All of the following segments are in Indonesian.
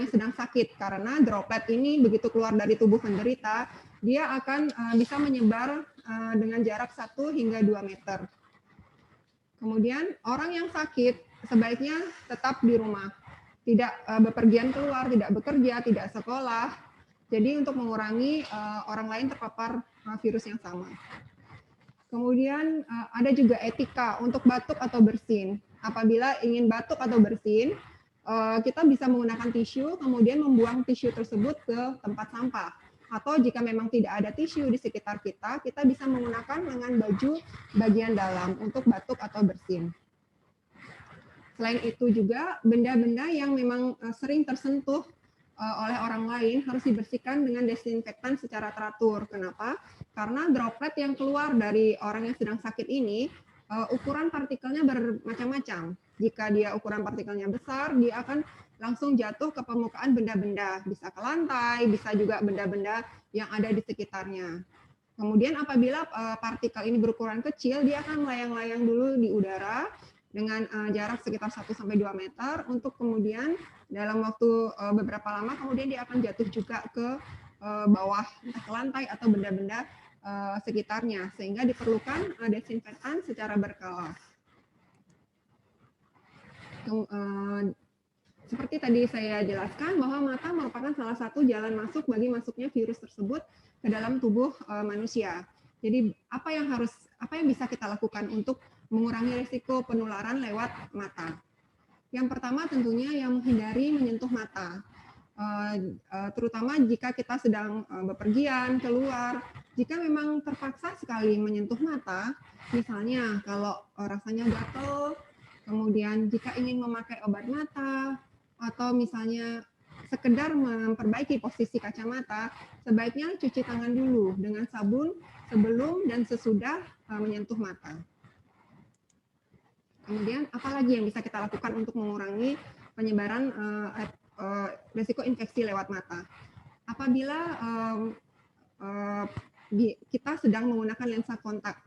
yang sedang sakit, karena droplet ini begitu keluar dari tubuh penderita, dia akan bisa menyebar dengan jarak 1 hingga 2 meter. Kemudian orang yang sakit sebaiknya tetap di rumah, tidak bepergian keluar, tidak bekerja, tidak sekolah. Jadi untuk mengurangi orang lain terpapar virus yang sama. Kemudian ada juga etika untuk batuk atau bersin. Apabila ingin batuk atau bersin, kita bisa menggunakan tisu, kemudian membuang tisu tersebut ke tempat sampah. Atau jika memang tidak ada tisu di sekitar kita, kita bisa menggunakan lengan baju bagian dalam untuk batuk atau bersin. Selain itu juga benda-benda yang memang sering tersentuh oleh orang lain harus dibersihkan dengan desinfektan secara teratur. Kenapa? Karena droplet yang keluar dari orang yang sedang sakit ini, ukuran partikelnya bermacam-macam. Jika dia ukuran partikelnya besar, dia akan langsung jatuh ke permukaan benda-benda, bisa ke lantai, bisa juga benda-benda yang ada di sekitarnya. Kemudian apabila partikel ini berukuran kecil, dia akan melayang-layang dulu di udara dengan jarak sekitar 1-2 meter untuk kemudian dalam waktu beberapa lama kemudian dia akan jatuh juga ke bawah, entah ke lantai atau benda-benda sekitarnya, sehingga diperlukan desinfektan secara berkala. Seperti tadi saya jelaskan bahwa mata merupakan salah satu jalan masuk bagi masuknya virus tersebut ke dalam tubuh manusia. Jadi apa yang bisa kita lakukan untuk mengurangi risiko penularan lewat mata? Yang pertama tentunya yang menghindari menyentuh mata, terutama jika kita sedang bepergian keluar. Jika memang terpaksa sekali menyentuh mata, misalnya kalau rasanya gatal, kemudian jika ingin memakai obat mata, atau misalnya sekedar memperbaiki posisi kacamata, sebaiknya cuci tangan dulu dengan sabun sebelum dan sesudah menyentuh mata. Kemudian apalagi yang bisa kita lakukan untuk mengurangi penyebaran risiko infeksi lewat mata? Apabila kita sedang menggunakan lensa kontak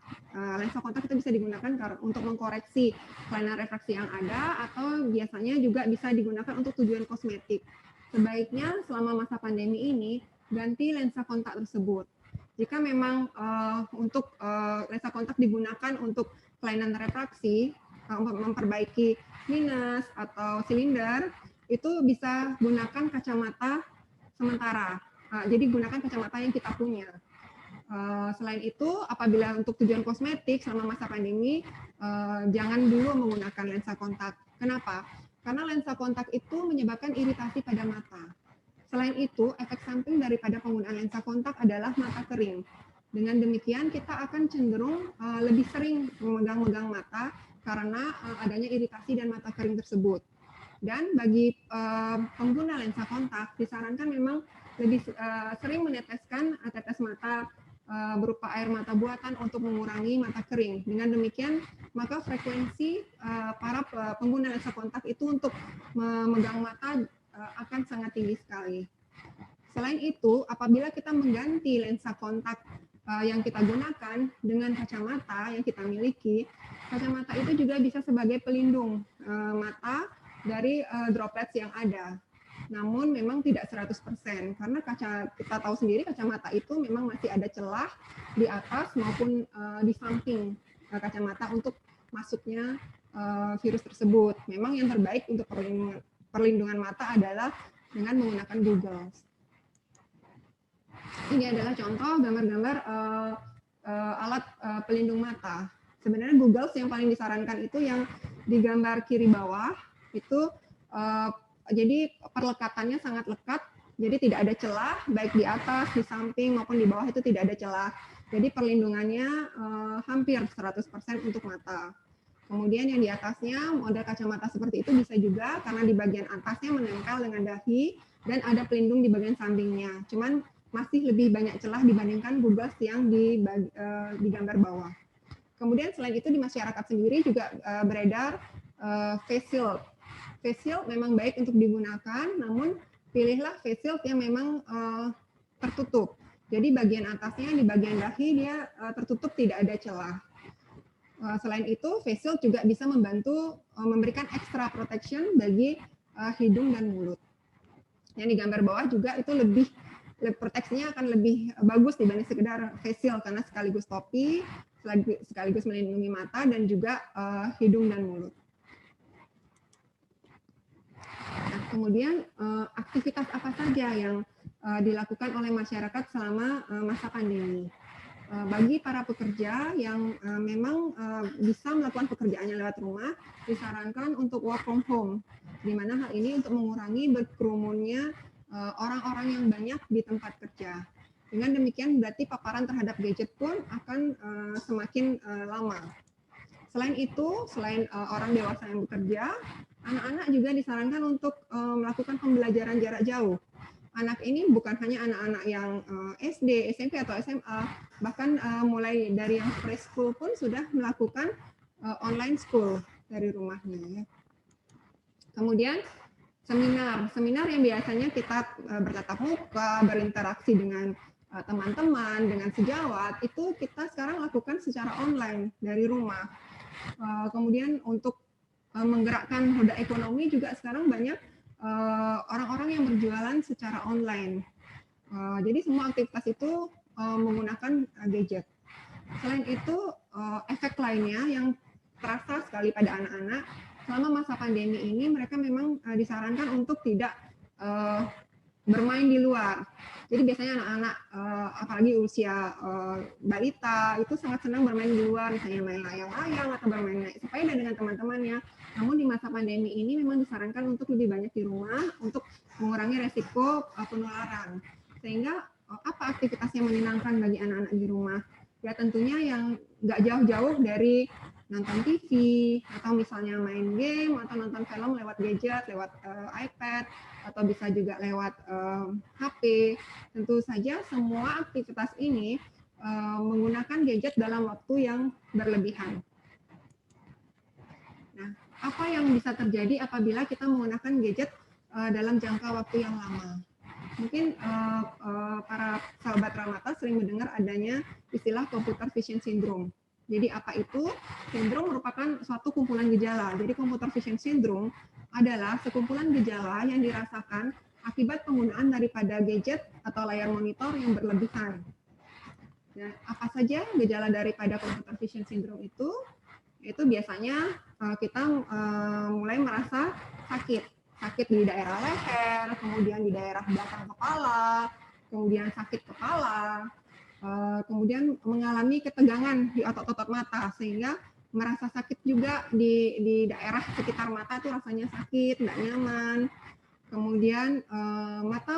itu bisa digunakan untuk mengkoreksi kelainan refraksi yang ada, atau biasanya juga bisa digunakan untuk tujuan kosmetik. Sebaiknya selama masa pandemi ini ganti lensa kontak tersebut. Jika memang untuk lensa kontak digunakan untuk kelainan refraksi, memperbaiki minus atau silinder, itu bisa gunakan kacamata sementara. Jadi gunakan kacamata yang kita punya. Selain itu, apabila untuk tujuan kosmetik selama masa pandemi, jangan dulu menggunakan lensa kontak. Kenapa? Karena lensa kontak itu menyebabkan iritasi pada mata. Selain itu, efek samping daripada penggunaan lensa kontak adalah mata kering. Dengan demikian, kita akan cenderung lebih sering memegang-megang mata karena adanya iritasi dan mata kering tersebut. Dan bagi pengguna lensa kontak, disarankan memang lebih sering meneteskan tetes mata berupa air mata buatan untuk mengurangi mata kering. Dengan demikian, maka frekuensi para pengguna lensa kontak itu untuk memegang mata akan sangat tinggi sekali. Selain itu, apabila kita mengganti lensa kontak yang kita gunakan dengan kacamata yang kita miliki, kacamata itu juga bisa sebagai pelindung mata dari droplets yang ada. Namun memang tidak 100%, karena kita tahu sendiri kacamata itu memang masih ada celah di atas maupun di samping kacamata untuk masuknya virus tersebut. Memang yang terbaik untuk perlindungan mata adalah dengan menggunakan goggles. Ini adalah contoh gambar-gambar alat pelindung mata. Sebenarnya goggles yang paling disarankan itu yang di gambar kiri bawah, itu jadi perlekatannya sangat lekat, jadi tidak ada celah, baik di atas, di samping, maupun di bawah itu tidak ada celah. Jadi perlindungannya hampir 100% untuk mata. Kemudian yang di atasnya, model kacamata seperti itu bisa juga, karena di bagian atasnya menempel dengan dahi, dan ada pelindung di bagian sampingnya. Cuman masih lebih banyak celah dibandingkan goggles yang di gambar bawah. Kemudian selain itu di masyarakat sendiri juga beredar face shield. Face shield memang baik untuk digunakan, namun pilihlah face shield yang memang tertutup. Jadi bagian atasnya, di bagian dahi dia tertutup, tidak ada celah. Selain itu, face shield juga bisa membantu memberikan extra protection bagi hidung dan mulut. Yang di gambar bawah juga itu lebih proteksinya akan lebih bagus dibanding sekedar face shield karena sekaligus topi, sekaligus melindungi mata dan juga hidung dan mulut. Nah, kemudian aktivitas apa saja yang dilakukan oleh masyarakat selama masa pandemi? Bagi para pekerja yang memang bisa melakukan pekerjaannya lewat rumah, disarankan untuk work from home, di mana hal ini untuk mengurangi berkerumunnya orang-orang yang banyak di tempat kerja. Dengan demikian berarti paparan terhadap gadget pun akan semakin lama. Selain itu, selain orang dewasa yang bekerja, anak-anak juga disarankan untuk melakukan pembelajaran jarak jauh. Anak ini bukan hanya anak-anak yang SD, SMP, atau SMA, bahkan mulai dari yang preschool pun sudah melakukan online school dari rumahnya. Ya. Kemudian seminar yang biasanya kita bertatap muka, berinteraksi dengan teman-teman, dengan sejawat, itu kita sekarang lakukan secara online dari rumah. Kemudian untuk menggerakkan roda ekonomi juga sekarang banyak orang-orang yang berjualan secara online. Jadi semua aktivitas itu menggunakan gadget. Selain itu, efek lainnya yang terasa sekali pada anak-anak, selama masa pandemi ini mereka memang disarankan untuk tidak bermain di luar. Jadi biasanya anak-anak, apalagi usia balita, itu sangat senang bermain di luar, misalnya main layang-layang atau bermain naik sepeda dengan teman-temannya. Namun di masa pandemi ini memang disarankan untuk lebih banyak di rumah untuk mengurangi resiko penularan. Sehingga apa aktivitas yang menyenangkan bagi anak-anak di rumah? Ya tentunya yang nggak jauh-jauh dari nonton TV, atau misalnya main game, atau nonton film lewat gadget, lewat iPad, atau bisa juga lewat HP. Tentu saja semua aktivitas ini menggunakan gadget dalam waktu yang berlebihan. Nah, apa yang bisa terjadi apabila kita menggunakan gadget dalam jangka waktu yang lama? Mungkin para sahabat Ramata sering mendengar adanya istilah computer vision syndrome. Jadi apa itu? Sindrom merupakan suatu kumpulan gejala. Jadi computer vision syndrome adalah sekumpulan gejala yang dirasakan akibat penggunaan daripada gadget atau layar monitor yang berlebihan. Nah, apa saja gejala daripada computer vision syndrome itu? Itu biasanya kita mulai merasa sakit di daerah leher, kemudian di daerah belakang kepala, kemudian sakit kepala, kemudian mengalami ketegangan di otot-otot mata sehingga merasa sakit juga di daerah sekitar mata itu rasanya sakit, nggak nyaman. Kemudian mata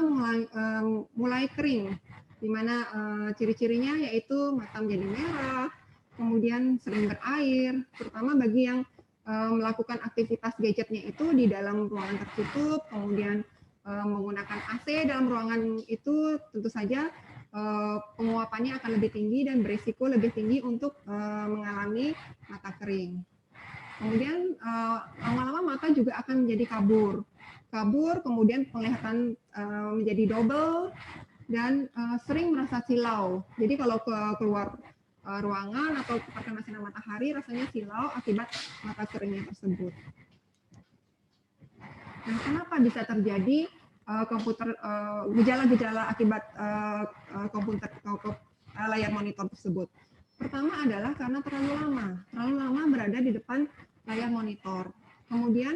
mulai kering, di mana ciri-cirinya yaitu mata menjadi merah, kemudian sering berair, terutama bagi yang melakukan aktivitas gadgetnya itu di dalam ruangan tertutup, kemudian menggunakan AC dalam ruangan itu tentu saja penguapannya akan lebih tinggi dan berisiko lebih tinggi untuk mengalami mata kering. Kemudian lama-lama mata juga akan menjadi kabur, kemudian penglihatan menjadi double dan sering merasa silau. Jadi kalau keluar ruangan atau terkena sinar matahari rasanya silau akibat mata keringnya tersebut. Nah, kenapa bisa terjadi gejala-gejala akibat layar monitor tersebut? Pertama adalah karena terlalu lama berada di depan layar monitor. Kemudian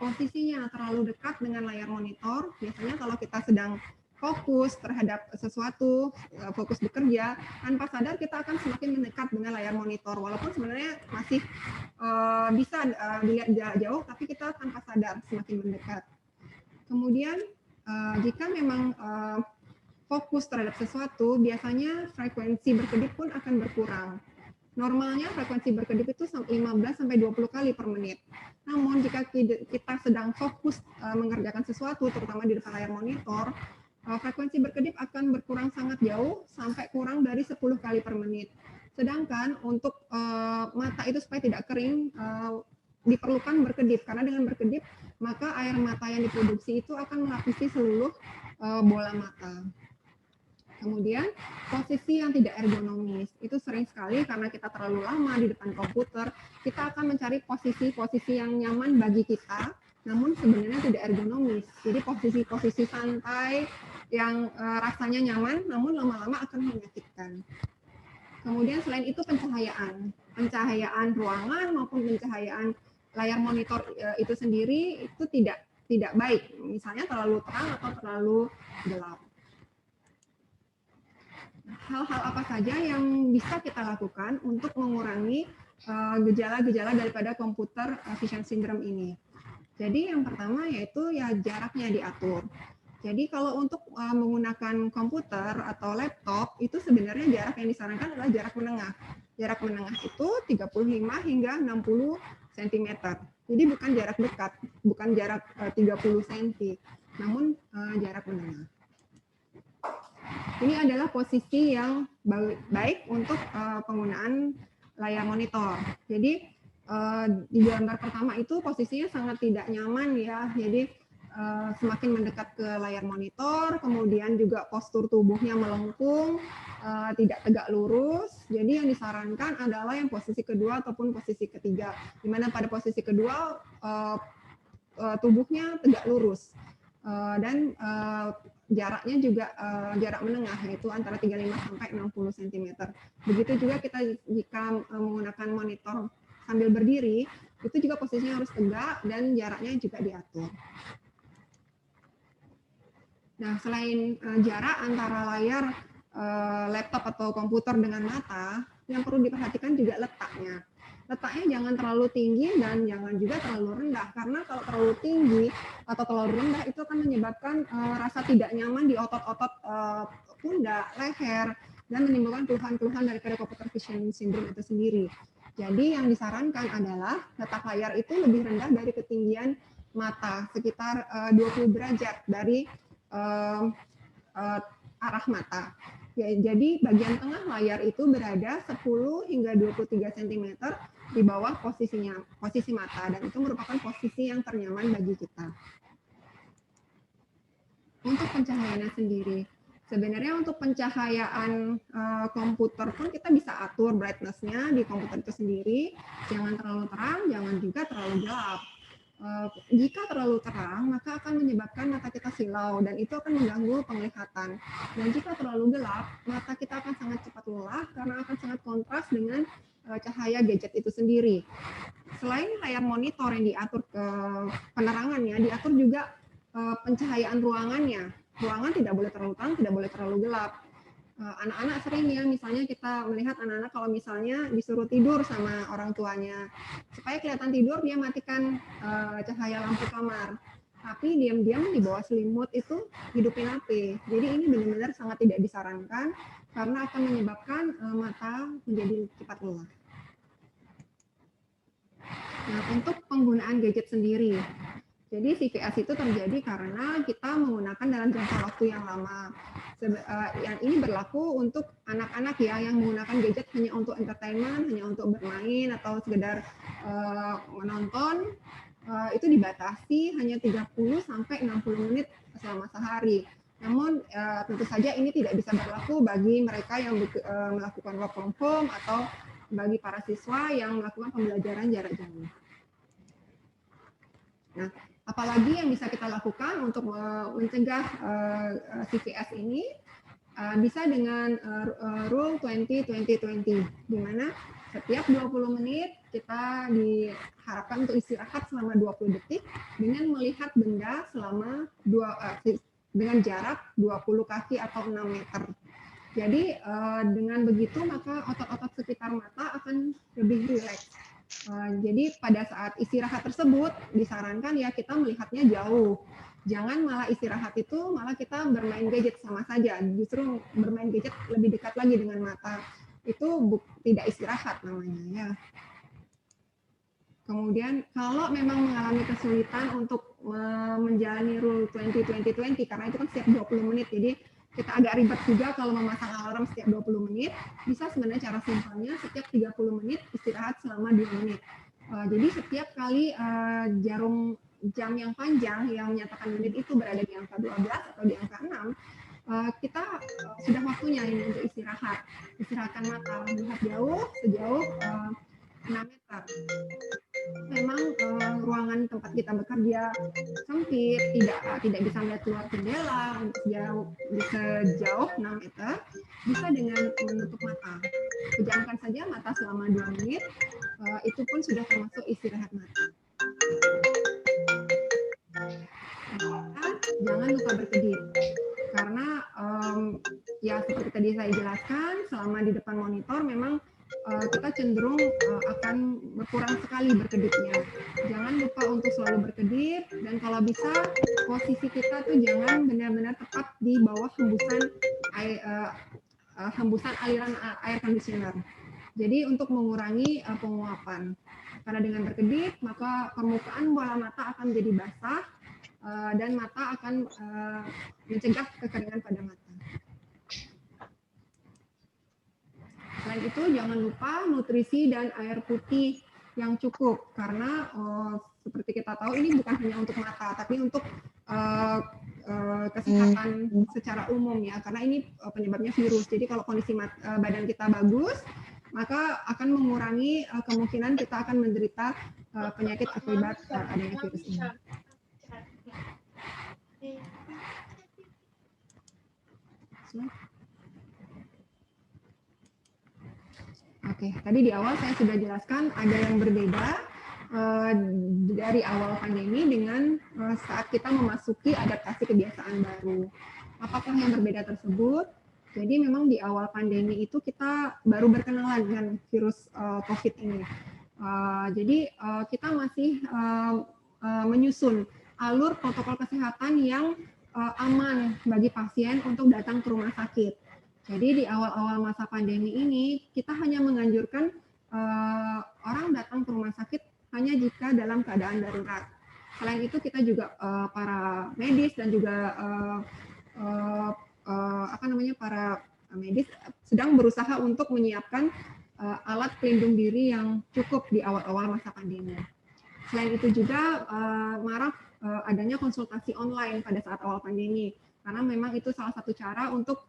posisinya terlalu dekat dengan layar monitor. Biasanya kalau kita sedang fokus terhadap sesuatu, fokus bekerja, tanpa sadar kita akan semakin mendekat dengan layar monitor. Walaupun sebenarnya masih bisa dilihat jarak jauh, tapi kita tanpa sadar semakin mendekat. Kemudian jika memang fokus terhadap sesuatu, biasanya frekuensi berkedip pun akan berkurang. Normalnya frekuensi berkedip itu 15-20 kali per menit. Namun jika kita sedang fokus mengerjakan sesuatu, terutama di depan layar monitor, frekuensi berkedip akan berkurang sangat jauh sampai kurang dari 10 kali per menit. Sedangkan untuk mata itu supaya tidak kering diperlukan berkedip, karena dengan berkedip maka air mata yang diproduksi itu akan melapisi seluruh bola mata. Kemudian posisi yang tidak ergonomis itu sering sekali karena kita terlalu lama di depan komputer, kita akan mencari posisi-posisi yang nyaman bagi kita namun sebenarnya tidak ergonomis. Jadi posisi-posisi santai yang rasanya nyaman, namun lama-lama akan menyakitkan. Kemudian selain itu pencahayaan ruangan maupun pencahayaan layar monitor itu sendiri itu tidak baik. Misalnya terlalu terang atau terlalu gelap. Hal-hal apa saja yang bisa kita lakukan untuk mengurangi gejala-gejala daripada computer vision syndrome ini? Jadi yang pertama yaitu ya jaraknya diatur. Jadi kalau untuk menggunakan komputer atau laptop itu sebenarnya jarak yang disarankan adalah jarak menengah. Jarak menengah itu 35 hingga 60 cm. Jadi bukan jarak dekat, bukan jarak 30 cm, namun jarak menengah. Ini adalah posisi yang baik untuk penggunaan layar monitor. Jadi di gambar pertama itu posisinya sangat tidak nyaman ya. Jadi semakin mendekat ke layar monitor, kemudian juga postur tubuhnya melengkung, tidak tegak lurus. Jadi yang disarankan adalah yang posisi kedua ataupun posisi ketiga, di mana pada posisi kedua tubuhnya tegak lurus dan jaraknya juga jarak menengah, yaitu antara 35 sampai 60 cm. Begitu juga kita jika menggunakan monitor sambil berdiri, itu juga posisinya harus tegak dan jaraknya juga diatur. Nah, selain jarak antara layar laptop atau komputer dengan mata, yang perlu diperhatikan juga letaknya. Letaknya jangan terlalu tinggi dan jangan juga terlalu rendah, karena kalau terlalu tinggi atau terlalu rendah itu akan menyebabkan rasa tidak nyaman di otot-otot pundak, leher, dan menimbulkan keluhan-keluhan daripada computer vision syndrome itu sendiri. Jadi yang disarankan adalah letak layar itu lebih rendah dari ketinggian mata, sekitar 20 derajat dari arah mata. Ya, jadi bagian tengah layar itu berada 10 hingga 23 cm di bawah posisi mata, dan itu merupakan posisi yang ternyaman bagi kita. Untuk pencahayaannya sendiri, sebenarnya untuk pencahayaan komputer pun kita bisa atur brightness-nya di komputer itu sendiri, jangan terlalu terang, jangan juga terlalu gelap. Jika terlalu terang, maka akan menyebabkan mata kita silau dan itu akan mengganggu penglihatan. Dan jika terlalu gelap, mata kita akan sangat cepat lelah karena akan sangat kontras dengan cahaya gadget itu sendiri. Selain layar monitor yang diatur ke penerangannya, diatur juga pencahayaan ruangannya. Ruangan tidak boleh terlalu terang, tidak boleh terlalu gelap. Anak-anak sering ya, misalnya kita melihat anak-anak kalau misalnya disuruh tidur sama orang tuanya, supaya kelihatan tidur dia matikan cahaya lampu kamar, tapi diam-diam di bawah selimut itu hidupin HP. Jadi ini benar-benar sangat tidak disarankan karena akan menyebabkan mata menjadi cepat lelah. Nah, untuk penggunaan gadget sendiri, jadi CVS itu terjadi karena kita menggunakan dalam jangka waktu yang lama. Yang ini berlaku untuk anak-anak ya, yang menggunakan gadget hanya untuk entertainment, hanya untuk bermain atau sekedar menonton, itu dibatasi hanya 30 sampai 60 menit selama sehari. Namun tentu saja ini tidak bisa berlaku bagi mereka yang melakukan work from home atau bagi para siswa yang melakukan pembelajaran jarak jauh. Nah, apalagi yang bisa kita lakukan untuk mencegah CVS ini, bisa dengan rule 20-20-20, di mana setiap 20 menit kita diharapkan untuk istirahat selama 20 detik dengan melihat benda selama dengan jarak 20 kaki atau 6 meter. Jadi dengan begitu maka otot-otot sekitar mata akan lebih rileks. Jadi pada saat istirahat tersebut disarankan ya kita melihatnya jauh. Jangan malah istirahat itu malah kita bermain gadget, sama saja. Justru bermain gadget lebih dekat lagi dengan mata. Itu tidak istirahat namanya ya. Kemudian kalau memang mengalami kesulitan untuk menjalani rule 20-20-20, karena itu kan setiap 20 menit, jadi kita agak ribet juga kalau memasang alarm setiap 20 menit, bisa sebenarnya cara simpelnya setiap 30 menit istirahat selama 2 menit. Jadi setiap kali jarum jam yang panjang yang menyatakan menit itu berada di angka 12 atau di angka 6, kita sudah waktunya ini untuk istirahat. Istirahatkan mata, melihat jauh, sejauh 6 meter. Memang ruangan tempat kita bekerja sempit, tidak bisa melihat keluar jendela untuk sejauh 6 meter, bisa dengan menutup mata. Pejamkan saja mata selama 2 menit, itu pun sudah termasuk istirahat mata. Jangan lupa berkedip, karena ya seperti tadi saya jelaskan, selama di depan monitor memang kita cenderung akan berkurang sekali berkedipnya. Jangan lupa untuk selalu berkedip, dan kalau bisa posisi kita tuh jangan benar-benar tepat di bawah hembusan aliran air conditioner. Jadi untuk mengurangi penguapan, karena dengan berkedip maka permukaan bola mata akan menjadi basah dan mata akan mencegah kekeringan pada mata. Selain itu jangan lupa nutrisi dan air putih yang cukup, karena seperti kita tahu ini bukan hanya untuk mata tapi untuk kesehatan secara umum ya, karena ini penyebabnya virus. Jadi kalau kondisi badan kita bagus, maka akan mengurangi kemungkinan kita akan menderita penyakit akibat adanya virus ini. Oke, tadi di awal saya sudah jelaskan ada yang berbeda dari awal pandemi dengan saat kita memasuki adaptasi kebiasaan baru. Apakah yang berbeda tersebut? Jadi memang di awal pandemi itu kita baru berkenalan dengan virus COVID ini. Jadi kita masih menyusun alur protokol kesehatan yang aman bagi pasien untuk datang ke rumah sakit. Jadi di awal-awal masa pandemi ini kita hanya menganjurkan orang datang ke rumah sakit hanya jika dalam keadaan darurat. Selain itu kita juga para medis dan juga para medis sedang berusaha untuk menyiapkan alat pelindung diri yang cukup di awal-awal masa pandemi. Selain itu juga marak adanya konsultasi online pada saat awal pandemi, karena memang itu salah satu cara untuk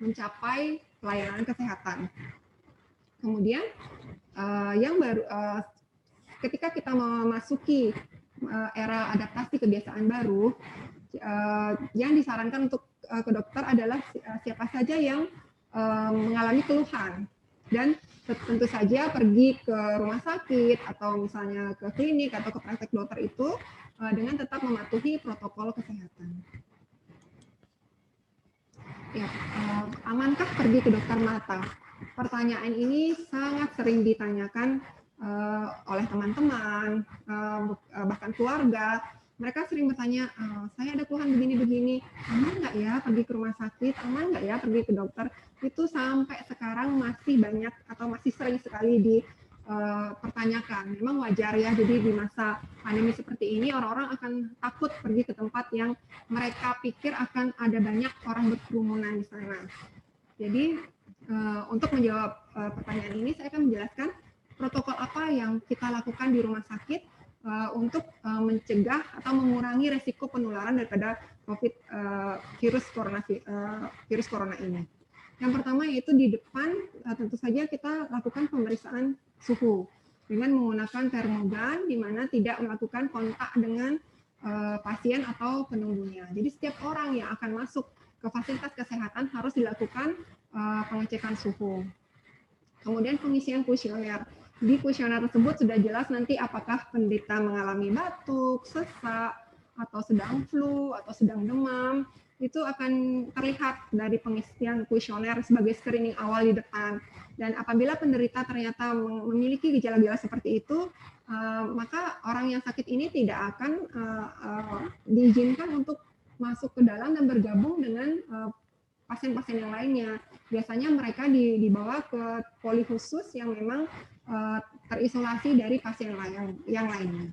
mencapai pelayanan kesehatan. Kemudian yang baru ketika kita memasuki era adaptasi kebiasaan baru, yang disarankan untuk ke dokter adalah siapa saja yang mengalami keluhan, dan tentu saja pergi ke rumah sakit atau misalnya ke klinik atau ke praktek dokter itu dengan tetap mematuhi protokol kesehatan. Ya, amankah pergi ke dokter mata? Pertanyaan ini sangat sering ditanyakan oleh teman-teman, bahkan keluarga. Mereka sering bertanya, saya ada keluhan begini-begini, aman nggak ya pergi ke rumah sakit? Aman nggak ya pergi ke dokter? Itu sampai sekarang masih banyak atau masih sering sekali dipertanyakan. Memang wajar ya, jadi di masa pandemi seperti ini orang-orang akan takut pergi ke tempat yang mereka pikir akan ada banyak orang berkerumunan di sana. Jadi untuk menjawab pertanyaan ini, saya akan menjelaskan protokol apa yang kita lakukan di rumah sakit untuk mencegah atau mengurangi resiko penularan daripada virus corona ini. Yang pertama yaitu di depan tentu saja kita lakukan pemeriksaan suhu dengan menggunakan termogan, di mana tidak melakukan kontak dengan pasien atau penunggunya. Jadi setiap orang yang akan masuk ke fasilitas kesehatan harus dilakukan pengecekan suhu. Kemudian pengisian kuesioner. Di kuesioner tersebut sudah jelas nanti apakah penderita mengalami batuk, sesak, atau sedang flu, atau sedang demam. Itu akan terlihat dari pengisian kuesioner sebagai screening awal di depan. Dan apabila penderita ternyata memiliki gejala-gejala seperti itu, maka orang yang sakit ini tidak akan diizinkan untuk masuk ke dalam dan bergabung dengan pasien-pasien yang lainnya. Biasanya mereka dibawa ke poli khusus yang memang terisolasi dari pasien yang lainnya.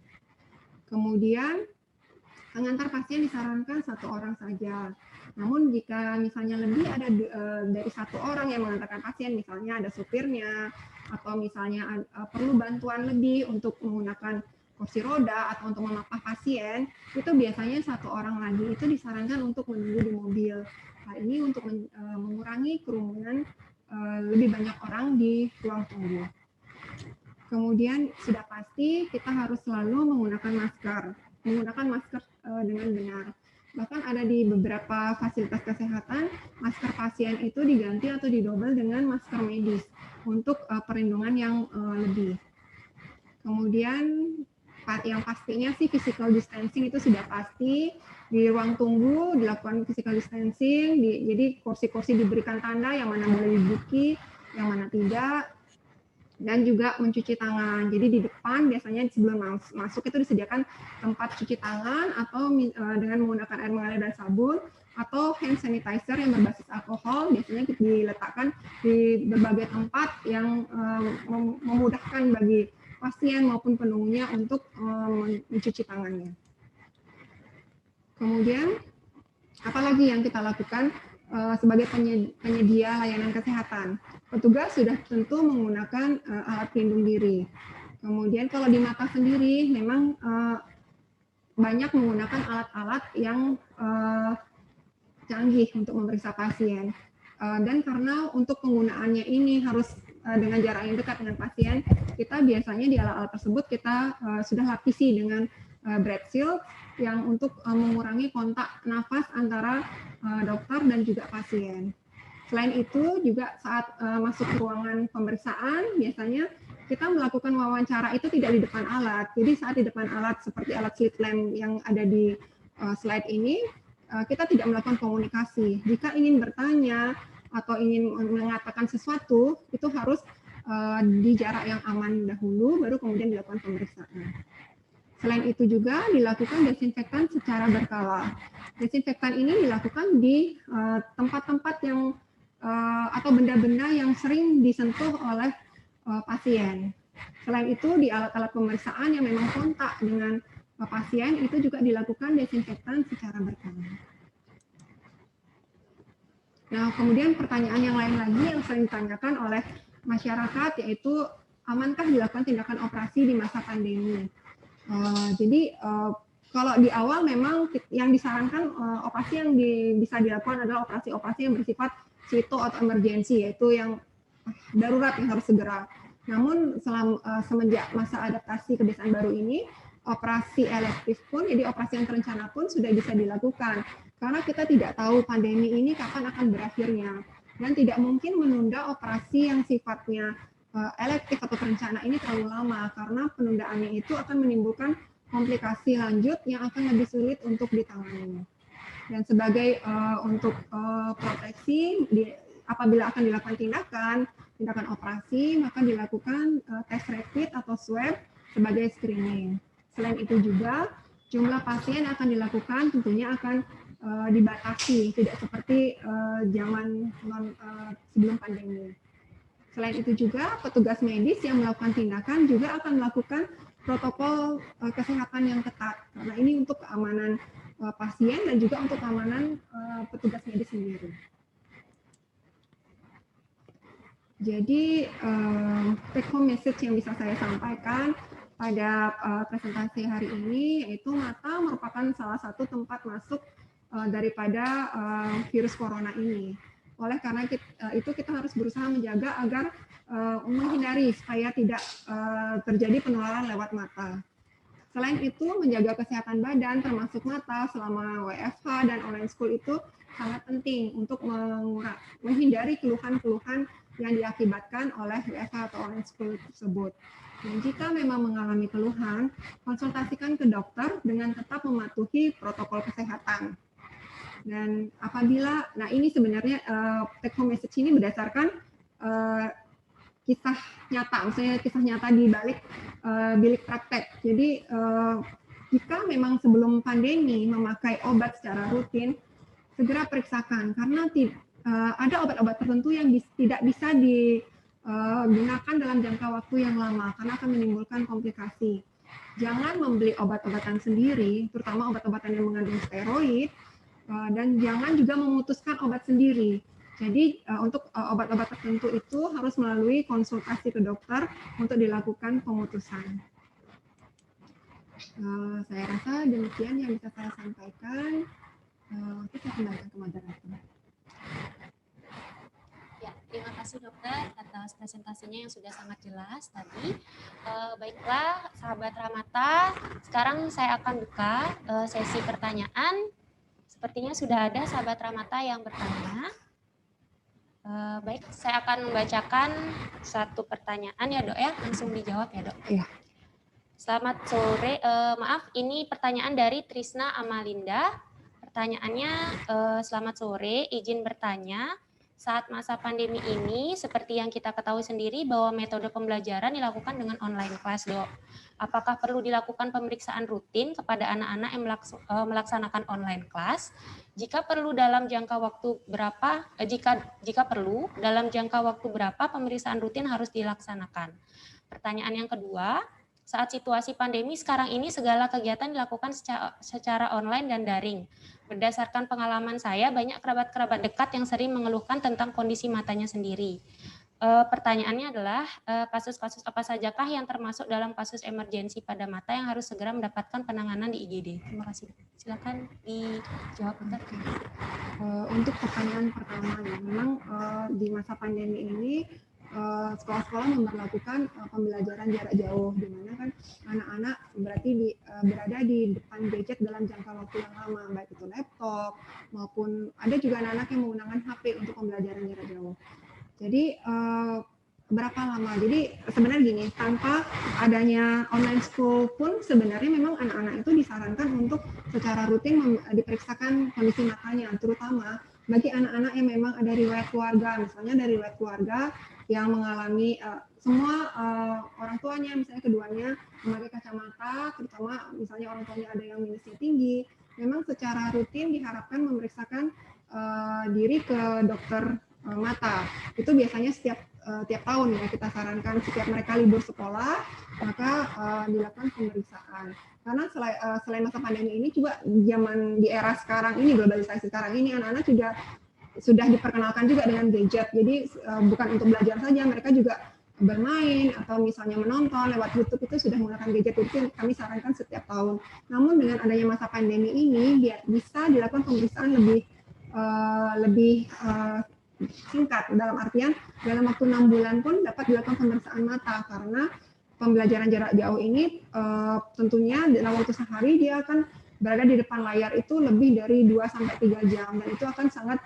Kemudian pengantar pasien disarankan 1 orang saja. Namun jika misalnya lebih ada dari 1 orang yang mengantarkan pasien, misalnya ada supirnya atau misalnya perlu bantuan lebih untuk menggunakan kursi roda atau untuk memapah pasien, itu biasanya 1 orang lagi itu disarankan untuk menunggu di mobil. Hal ini untuk mengurangi kerumunan lebih banyak orang di ruang tunggu. Kemudian sudah pasti kita harus selalu menggunakan masker dengan benar. Bahkan ada di beberapa fasilitas kesehatan, masker pasien itu diganti atau didobel dengan masker medis untuk perlindungan yang lebih. Kemudian yang pastinya sih physical distancing itu sudah pasti. Di ruang tunggu dilakukan physical distancing, jadi kursi-kursi diberikan tanda yang mana boleh diduduki, yang mana tidak, dan juga mencuci tangan. Jadi di depan biasanya sebelum masuk itu disediakan tempat cuci tangan atau dengan menggunakan air mengalir dan sabun, atau hand sanitizer yang berbasis alkohol biasanya diletakkan di berbagai tempat yang memudahkan bagi pasien maupun penunggunya untuk mencuci tangannya. Kemudian apalagi yang kita lakukan sebagai penyedia layanan kesehatan? Petugas sudah tentu menggunakan alat pelindung diri. Kemudian kalau di mata sendiri memang banyak menggunakan alat-alat yang canggih untuk memeriksa pasien. Dan karena untuk penggunaannya ini harus dengan jarak yang dekat dengan pasien, kita biasanya di alat-alat tersebut kita sudah lapisi dengan breath shield yang untuk mengurangi kontak nafas antara dokter dan juga pasien. Selain itu juga saat masuk ke ruangan pemeriksaan biasanya kita melakukan wawancara itu tidak di depan alat. Jadi saat di depan alat seperti alat slit lamp yang ada di slide ini, kita tidak melakukan komunikasi. Jika ingin bertanya atau ingin mengatakan sesuatu, itu harus di jarak yang aman dahulu, baru kemudian dilakukan pemeriksaan. Selain itu juga dilakukan desinfektan secara berkala. Desinfektan ini dilakukan di tempat-tempat yang atau benda-benda yang sering disentuh oleh pasien. Selain itu di alat-alat pemeriksaan yang memang kontak dengan pasien itu juga dilakukan desinfektan secara berkala. Nah, kemudian pertanyaan yang lain lagi yang sering ditanyakan oleh masyarakat yaitu amankah dilakukan tindakan operasi di masa pandemi? Jadi kalau di awal memang yang disarankan operasi yang bisa dilakukan adalah operasi-operasi yang bersifat situ atau emergensi, yaitu yang darurat yang harus segera. Namun semenjak masa adaptasi kebiasaan baru ini, operasi elektif pun, jadi operasi yang terencana pun sudah bisa dilakukan. Karena kita tidak tahu pandemi ini kapan akan berakhirnya. Dan tidak mungkin menunda operasi yang sifatnya elektif atau terencana ini terlalu lama, karena penundaannya itu akan menimbulkan komplikasi lanjut yang akan lebih sulit untuk ditangani. Dan sebagai untuk proteksi, apabila akan dilakukan tindakan operasi, maka dilakukan tes rapid atau swab sebagai screening. Selain itu juga, jumlah pasien yang akan dilakukan tentunya akan dibatasi, tidak seperti zaman sebelum pandemi. Selain itu juga, petugas medis yang melakukan tindakan juga akan melakukan protokol kesehatan yang ketat. Karena ini untuk keamanan pasien dan juga untuk keamanan petugas medis sendiri. Jadi, take home message yang bisa saya sampaikan pada presentasi hari ini, yaitu mata merupakan salah satu tempat masuk daripada virus corona ini. Oleh karena itu kita harus berusaha menjaga agar menghindari supaya tidak terjadi penularan lewat mata. Selain itu, menjaga kesehatan badan termasuk mata selama WFH dan online school itu sangat penting untuk menghindari keluhan-keluhan yang diakibatkan oleh WFH atau online school tersebut. Dan jika memang mengalami keluhan, konsultasikan ke dokter dengan tetap mematuhi protokol kesehatan. Dan apabila, nah ini sebenarnya take home message ini berdasarkan kisah nyata, misalnya kisah nyata di balik bilik praktek. Jadi jika memang sebelum pandemi memakai obat secara rutin, segera periksakan karena ada obat-obat tertentu yang tidak bisa digunakan dalam jangka waktu yang lama karena akan menimbulkan komplikasi. Jangan membeli obat-obatan sendiri, terutama obat-obatan yang mengandung steroid, dan jangan juga memutuskan obat sendiri. Jadi untuk obat-obat tertentu itu harus melalui konsultasi ke dokter untuk dilakukan pemutusan. Saya rasa demikian yang bisa saya sampaikan. Kita kembalikan ke moderator. Ya, terima kasih dokter atas atas presentasinya yang sudah sangat jelas tadi. Baiklah, sahabat Ramata, sekarang saya akan buka sesi pertanyaan. Sepertinya sudah ada sahabat Ramata yang bertanya. Baik, saya akan membacakan satu pertanyaan ya Dok ya, langsung dijawab ya Dok. Iya. Selamat sore, maaf ini pertanyaan dari Trisna Amalinda. Pertanyaannya, selamat sore, izin bertanya, saat masa pandemi ini seperti yang kita ketahui sendiri bahwa metode pembelajaran dilakukan dengan online class Dok. Apakah perlu dilakukan pemeriksaan rutin kepada anak-anak yang melaksanakan online class? Jika perlu dalam jangka waktu berapa? Jika perlu dalam jangka waktu berapa pemeriksaan rutin harus dilaksanakan? Pertanyaan yang kedua, saat situasi pandemi sekarang ini segala kegiatan dilakukan secara online dan daring. Berdasarkan pengalaman saya, banyak kerabat-kerabat dekat yang sering mengeluhkan tentang kondisi matanya sendiri. Pertanyaannya adalah, kasus-kasus apa sajakah yang termasuk dalam kasus emergensi pada mata yang harus segera mendapatkan penanganan di IGD? Terima kasih. Silakan dijawab. Untuk pertanyaan pertama, ya, memang di masa pandemi ini sekolah-sekolah memperlakukan pembelajaran jarak jauh, di mana kan anak-anak berarti berada di depan gadget dalam jangka waktu yang lama, baik itu laptop maupun ada juga anak-anak yang menggunakan HP untuk pembelajaran jarak jauh. Jadi berapa lama? Jadi sebenarnya gini, tanpa adanya online school pun sebenarnya memang anak-anak itu disarankan untuk secara rutin diperiksakan kondisi matanya, terutama bagi anak-anak yang memang ada riwayat keluarga, misalnya dari riwayat keluarga yang mengalami semua orang tuanya, misalnya keduanya memakai kacamata, terutama misalnya orang tuanya ada yang minusnya tinggi, memang secara rutin diharapkan memeriksakan diri ke dokter mata. Itu biasanya tiap tahun ya kita sarankan setiap mereka libur sekolah, maka dilakukan pemeriksaan. Karena selain masa pandemi ini juga zaman di era sekarang ini, globalisasi sekarang ini, anak-anak juga sudah diperkenalkan juga dengan gadget. Jadi bukan untuk belajar saja, mereka juga bermain atau misalnya menonton lewat YouTube itu sudah menggunakan gadget. Itu kami sarankan setiap tahun. Namun dengan adanya masa pandemi ini bisa dilakukan pemeriksaan lebih singkat, dalam artian dalam waktu 6 bulan pun dapat dilakukan pemeriksaan mata, karena pembelajaran jarak jauh ini tentunya dalam waktu sehari dia akan berada di depan layar itu lebih dari 2-3 jam, dan itu akan sangat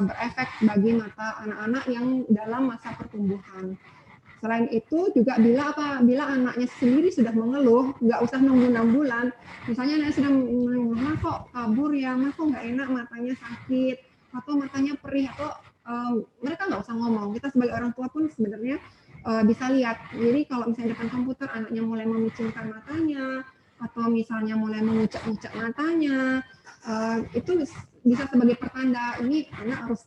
berefek bagi mata anak-anak yang dalam masa pertumbuhan. Selain itu juga bila anaknya sendiri sudah mengeluh, nggak usah nunggu 6 bulan, misalnya anaknya sudah mengeluh, "Mah kok kabur ya, mah kok nggak enak, matanya sakit, atau matanya perih," atau mereka nggak usah ngomong. Kita sebagai orang tua pun sebenarnya bisa lihat. Jadi kalau misalnya depan komputer anaknya mulai memicingkan matanya, atau misalnya mulai mengucak-ngucak matanya, itu bisa sebagai pertanda ini anak harus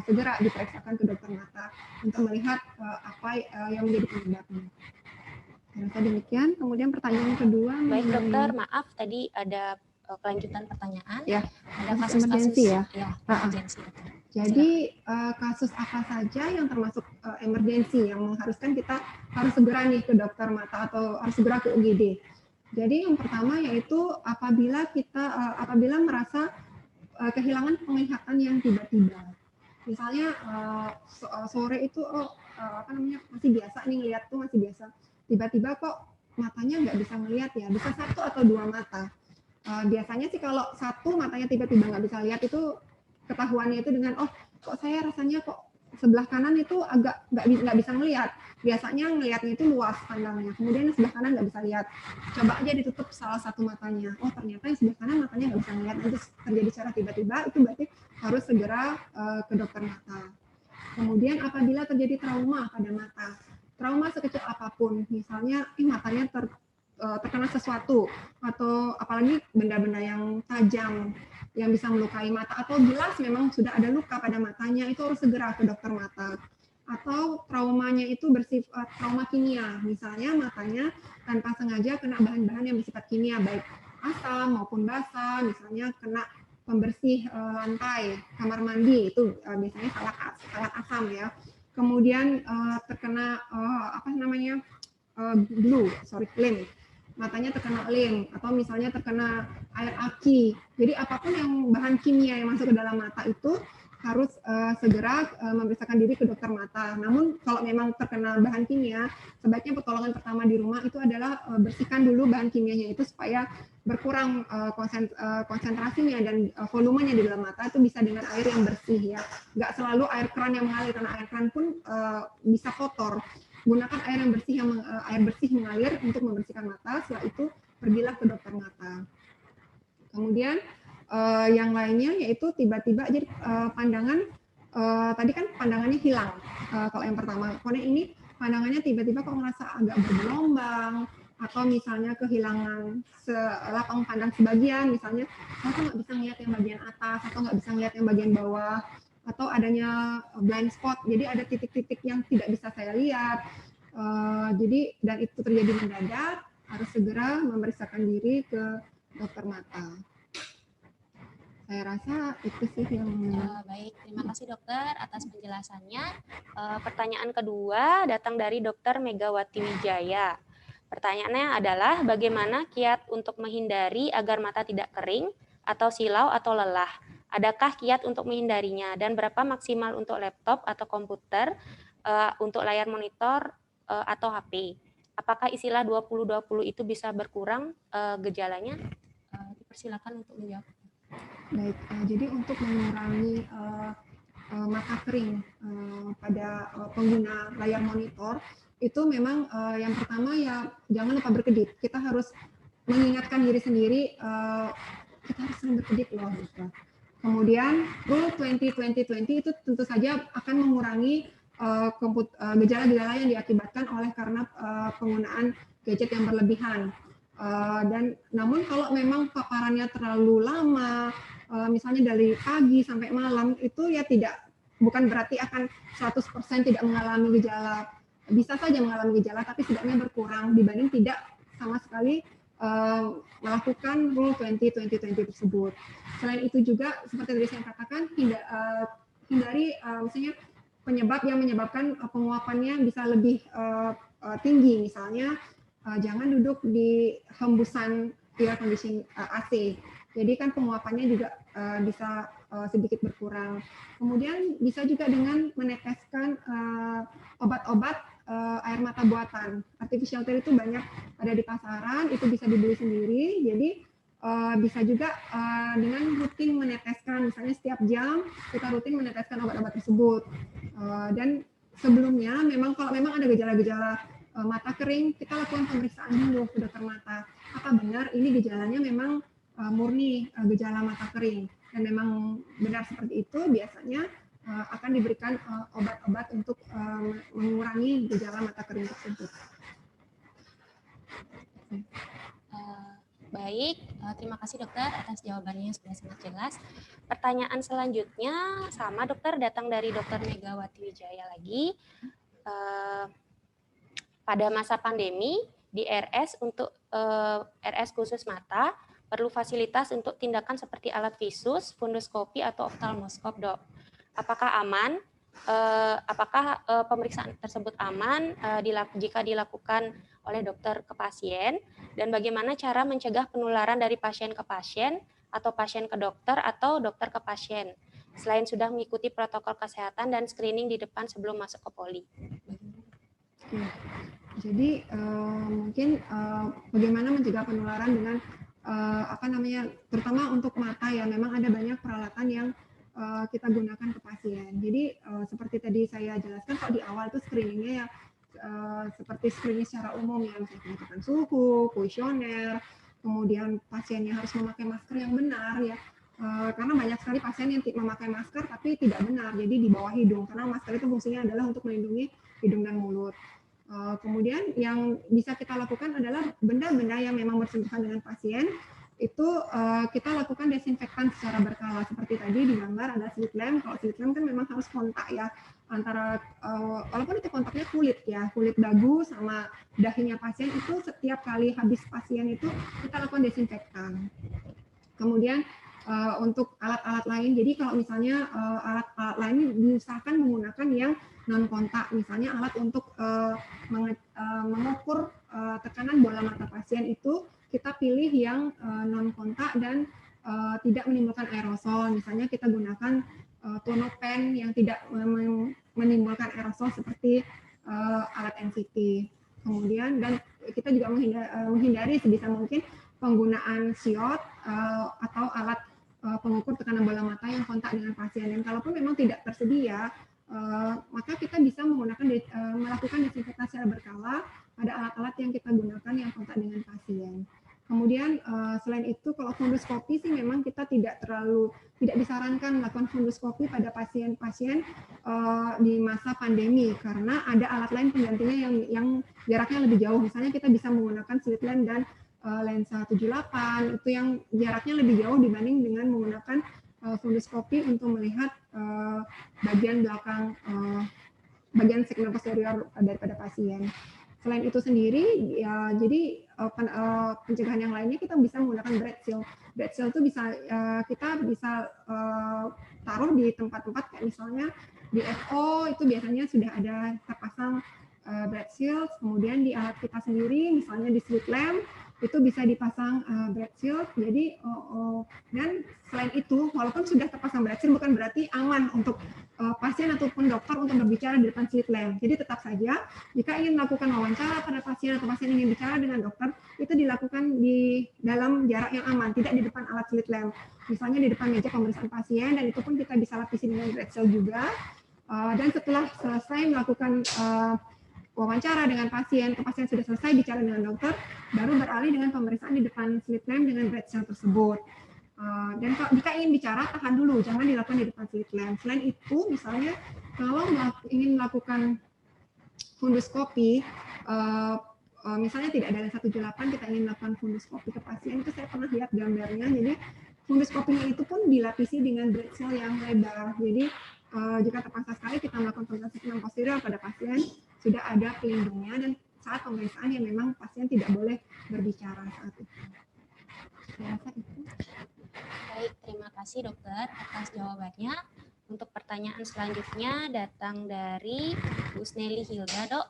segera diperiksakan ke dokter mata untuk melihat apa yang menjadi penyebabnya. Nah, demikian. Kemudian pertanyaan kedua. Baik dokter, maaf tadi ada kelanjutan pertanyaan. Ya, ada kasus emergensi ya. Emergensi. Jadi kasus apa saja yang termasuk emergensi yang mengharuskan kita harus segera nih ke dokter mata atau harus segera ke UGD. Jadi yang pertama yaitu apabila merasa kehilangan penglihatan yang tiba-tiba. Misalnya sore itu masih biasa nih ngelihat tuh masih biasa. Tiba-tiba kok matanya nggak bisa ngelihat ya, bisa 1 atau 2 mata. Biasanya sih kalau satu matanya tiba-tiba nggak bisa lihat itu ketahuannya itu dengan kok saya rasanya kok sebelah kanan itu agak nggak bisa ngelihat. Biasanya ngelihatnya itu luas pandangnya, kemudian sebelah kanan nggak bisa lihat. Coba aja ditutup salah satu matanya. Oh ternyata yang sebelah kanan matanya nggak bisa ngelihat. Itu terjadi secara tiba-tiba, itu berarti harus segera ke dokter mata. Kemudian apabila terjadi trauma pada mata, trauma sekecil apapun, misalnya matanya terkena sesuatu, atau apalagi benda-benda yang tajam yang bisa melukai mata, atau jelas memang sudah ada luka pada matanya, itu harus segera ke dokter mata. Atau traumanya itu bersifat trauma kimia, misalnya matanya tanpa sengaja kena bahan-bahan yang bersifat kimia, baik asam maupun basa, misalnya kena pembersih lantai kamar mandi, itu biasanya salat asam ya. Kemudian terkena lem, matanya terkena lem, atau misalnya terkena air aki. Jadi apapun yang bahan kimia yang masuk ke dalam mata itu harus segera memeriksakan diri ke dokter mata. Namun kalau memang terkena bahan kimia, sebaiknya pertolongan pertama di rumah itu adalah bersihkan dulu bahan kimianya itu supaya berkurang konsentrasinya dan volumenya di dalam mata itu bisa dengan air yang bersih ya. Nggak selalu air keran yang mengalir, karena air keran pun bisa kotor. Gunakan air yang bersih air bersih mengalir untuk membersihkan mata. Setelah itu pergilah ke dokter mata. Kemudian yang lainnya yaitu tiba-tiba jadi pandangan tadi kan pandangannya hilang kalau yang pertama. Kemudian ini pandangannya tiba-tiba kok merasa agak bergelombang atau misalnya kehilangan lapang pandang sebagian, misalnya saya nggak bisa ngeliat yang bagian atas atau nggak bisa ngeliat yang bagian bawah, atau adanya blind spot, jadi ada titik-titik yang tidak bisa saya lihat. Jadi dan itu terjadi mendadak, harus segera memeriksakan diri ke dokter mata. Saya rasa itu sih yang baik, terima kasih dokter atas penjelasannya. Pertanyaan kedua datang dari Dokter Megawati Wijaya. Pertanyaannya adalah bagaimana kiat untuk menghindari agar mata tidak kering atau silau atau lelah? Adakah kiat untuk menghindarinya dan berapa maksimal untuk laptop atau komputer, untuk layar monitor atau HP? Apakah istilah 20-20 itu bisa berkurang gejalanya? Dipersilakan untuk menjawab. Baik, jadi untuk mengurangi mata kering pada pengguna layar monitor, itu memang yang pertama ya jangan lupa berkedip. Kita harus mengingatkan diri sendiri, kita harus sering berkedip loh. Gitu. Kemudian rule 20-20-20 itu tentu saja akan mengurangi gejala-gejala yang diakibatkan oleh karena penggunaan gadget yang berlebihan. Dan namun kalau memang paparannya terlalu lama, misalnya dari pagi sampai malam, itu ya bukan berarti akan 100% tidak mengalami gejala. Bisa saja mengalami gejala, tapi setidaknya berkurang dibanding tidak sama sekali melakukan rule 20-20-20 tersebut. Selain itu juga, seperti tadi saya katakan, hindari misalnya penyebab yang menyebabkan penguapannya bisa lebih tinggi, misalnya jangan duduk di hembusan air conditioning AC. Jadi kan penguapannya juga bisa sedikit berkurang. Kemudian bisa juga dengan meneteskan obat-obat air mata buatan. Artificial tear itu banyak ada di pasaran, itu bisa dibeli sendiri. Jadi bisa juga dengan rutin meneteskan, misalnya setiap jam kita rutin meneteskan obat-obat tersebut. Dan sebelumnya kalau memang ada gejala-gejala mata kering, kita lakukan pemeriksaan dulu ke dokter mata. Apa benar ini gejalanya memang murni gejala mata kering, dan memang benar seperti itu, biasanya akan diberikan obat-obat untuk mengurangi gejala mata kering tersebut. Baik, terima kasih dokter atas jawabannya yang sudah sangat jelas. Pertanyaan selanjutnya sama dokter, datang dari Dokter Megawati Wijaya lagi. Pada masa pandemi di RS untuk RS khusus mata perlu fasilitas untuk tindakan seperti alat visus, fundoskopi atau oftalmoskop, dok. Apakah aman? Apakah pemeriksaan tersebut aman jika dilakukan oleh dokter ke pasien? Dan bagaimana cara mencegah penularan dari pasien ke pasien atau pasien ke dokter atau dokter ke pasien? Selain sudah mengikuti protokol kesehatan dan screening di depan sebelum masuk ke poli. Jadi mungkin bagaimana mencegah penularan dengan terutama untuk mata ya, memang ada banyak peralatan yang kita gunakan ke pasien. Jadi seperti tadi saya jelaskan, kalau di awal itu screeningnya ya seperti screening secara umum ya, misalnya pengecekan suhu, kuesioner, kemudian pasiennya harus memakai masker yang benar ya. Karena banyak sekali pasien yang memakai masker tapi tidak benar, jadi di bawah hidung, karena masker itu fungsinya adalah untuk melindungi hidung dan mulut. Kemudian yang bisa kita lakukan adalah benda-benda yang memang bersentuhan dengan pasien, itu kita lakukan desinfektan secara berkala. Seperti tadi di gambar ada slit lamp. Kalau slit lamp kan memang harus kontak ya, antara walaupun itu kontaknya kulit dagu sama dahinya pasien, itu setiap kali habis pasien itu kita lakukan desinfektan. Kemudian untuk alat-alat lain, jadi kalau misalnya alat-alat lain diusahakan menggunakan yang non kontak, misalnya alat untuk mengukur tekanan bola mata pasien itu kita pilih yang non kontak dan tidak menimbulkan aerosol. Misalnya kita gunakan tonopen yang tidak menimbulkan aerosol seperti alat NCT. Kemudian dan kita juga menghindari sebisa mungkin penggunaan siot atau alat pengukur tekanan bola mata yang kontak dengan pasien. Dan kalaupun memang tidak tersedia, maka kita bisa melakukan desinfeksi secara berkala pada alat-alat yang kita gunakan yang kontak dengan pasien. Kemudian selain itu kalau funduskopi sih memang kita tidak disarankan melakukan funduskopi pada pasien-pasien di masa pandemi karena ada alat lain penggantinya yang jaraknya lebih jauh. Misalnya kita bisa menggunakan slit lamp dan lensa 78 itu yang jaraknya lebih jauh dibanding dengan menggunakan funduskopi untuk melihat bagian belakang bagian segmen posterior daripada pasien. Selain itu sendiri, ya, jadi pencegahan yang lainnya kita bisa menggunakan breath seal. Breath seal itu bisa kita bisa taruh di tempat-tempat kayak misalnya di FO itu biasanya sudah ada terpasang breath seal. Kemudian di alat kita sendiri, misalnya di slit lamp itu bisa dipasang breath seal. Jadi dan selain itu, walaupun sudah terpasang breath seal bukan berarti aman untuk pasien ataupun dokter untuk berbicara di depan slit lamp. Jadi tetap saja jika ingin melakukan wawancara pada pasien atau pasien ingin bicara dengan dokter, itu dilakukan di dalam jarak yang aman, tidak di depan alat slit lamp. Misalnya di depan meja pemeriksaan pasien, dan itu pun kita bisa lapisi dengan breath seal juga. Dan setelah selesai melakukan wawancara dengan pasien, pasien sudah selesai bicara dengan dokter, baru beralih dengan pemeriksaan di depan slit lamp dengan breath seal tersebut. Dan jika ingin bicara, tahan dulu, jangan dilakukan di depan slit lamp. Selain itu, misalnya kalau ingin melakukan funduskopi, misalnya tidak ada lensa 78, kita ingin melakukan funduskopi ke pasien, itu saya pernah lihat gambarnya. Jadi funduskopinya itu pun dilapisi dengan breath seal yang lebar. Jadi jika terpaksa sekali kita melakukan pemeriksaan segmen posterior pada pasien, sudah ada pelindungnya, dan saat pemeriksaan yang memang pasien tidak boleh berbicara saat itu. Saya rasa itu. Baik, terima kasih dokter atas jawabannya. Untuk pertanyaan selanjutnya datang dari Bu Snelly Hilda, Dok.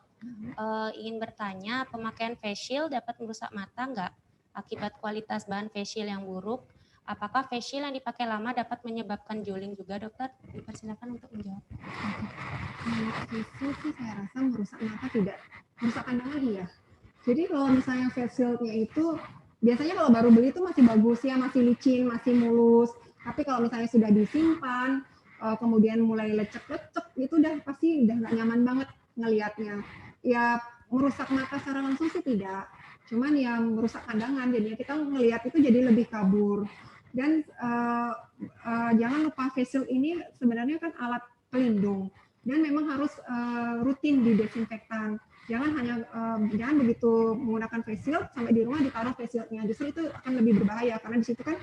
Ingin bertanya, pemakaian face shield dapat merusak mata nggak akibat kualitas bahan face shield yang buruk? Apakah face shield yang dipakai lama dapat menyebabkan juling juga, dokter? Dipersilakan untuk menjawab. Face shield sih saya rasa merusak mata tidak, merusak pandangan iya. Jadi kalau misalnya face shield-nya itu biasanya kalau baru beli itu masih bagus ya, masih licin, masih mulus. Tapi kalau misalnya sudah disimpan, kemudian mulai lecek-lecek, itu udah pasti udah nggak nyaman banget ngelihatnya. Ya merusak mata secara langsung sih tidak, cuman ya merusak pandangan. Jadinya kita ngelihat itu jadi lebih kabur. Dan jangan lupa face shield ini sebenarnya kan alat pelindung dan memang harus rutin didesinfektan. Jangan begitu menggunakan face shield sampai di rumah ditaruh face shieldnya. Justru itu akan lebih berbahaya karena di situ kan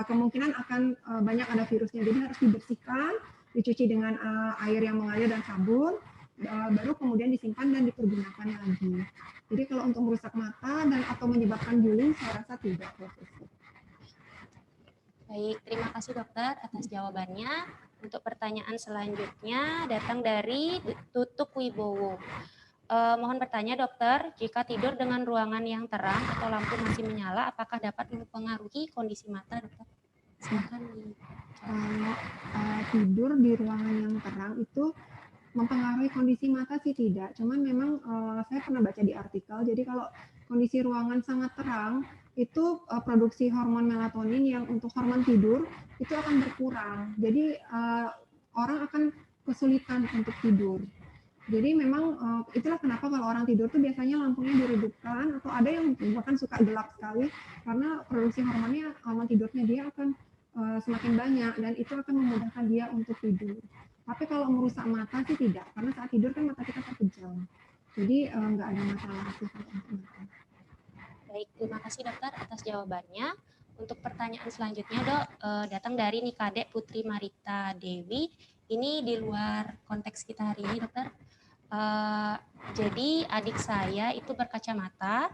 kemungkinan akan banyak ada virusnya. Jadi harus dibersihkan, dicuci dengan air yang mengalir dan sabun, baru kemudian disimpan dan dipergunakan lagi. Jadi kalau untuk merusak mata dan atau menyebabkan juling, saya rasa tidak. Baik, terima kasih dokter atas jawabannya. Untuk pertanyaan selanjutnya datang dari Tutuk Wibowo. Mohon bertanya dokter, jika tidur dengan ruangan yang terang atau lampu masih menyala, apakah dapat mempengaruhi kondisi mata, dokter? Silakan. Kalau tidur di ruangan yang terang itu mempengaruhi kondisi mata sih tidak. Cuman memang saya pernah baca di artikel, jadi kalau kondisi ruangan sangat terang, itu produksi hormon melatonin yang untuk hormon tidur itu akan berkurang. Jadi orang akan kesulitan untuk tidur. Jadi memang itulah kenapa kalau orang tidur tuh biasanya lampunya diredupkan atau ada yang bahkan suka gelap sekali karena produksi hormon tidurnya dia akan semakin banyak dan itu akan memudahkan dia untuk tidur. Tapi kalau merusak mata sih tidak, karena saat tidur kan mata kita terpejam. Jadi nggak ada masalah sih kalau untuk mata. Baik, terima kasih dokter atas jawabannya. Untuk pertanyaan selanjutnya, Dok, datang dari Nikadek Putri Marita Dewi. Ini di luar konteks kita hari ini, dokter. Jadi adik saya itu berkacamata.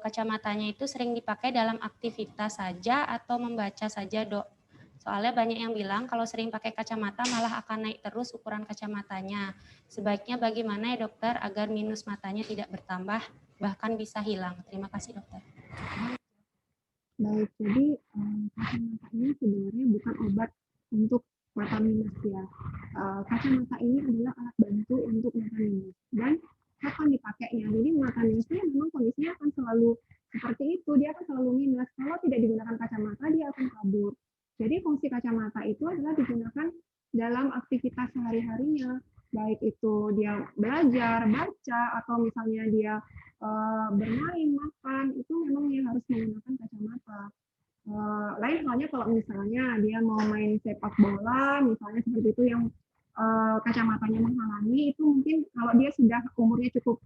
Kacamatanya itu sering dipakai dalam aktivitas saja atau membaca saja, Dok. Soalnya banyak yang bilang kalau sering pakai kacamata malah akan naik terus ukuran kacamatanya. Sebaiknya bagaimana ya dokter agar minus matanya tidak bertambah bahkan bisa hilang. Terima kasih dokter. Baik, jadi kacamata ini sebenarnya bukan menggunakan obat untuk mata minus ya. Kacamata ini adalah alat bantu untuk mata minus. Dan kapan dipakainya? Jadi mata minusnya memang kondisinya akan selalu seperti itu, dia akan selalu minus. Kalau tidak digunakan kacamata, dia akan kabur. Jadi fungsi kacamata itu adalah digunakan dalam aktivitas sehari-harinya, baik itu dia belajar, baca, atau misalnya dia bermain, makan, itu memang dia harus menggunakan kacamata. Lain halnya kalau misalnya dia mau main sepak bola, misalnya seperti itu yang kacamatanya menghalangi, itu mungkin kalau dia sudah umurnya cukup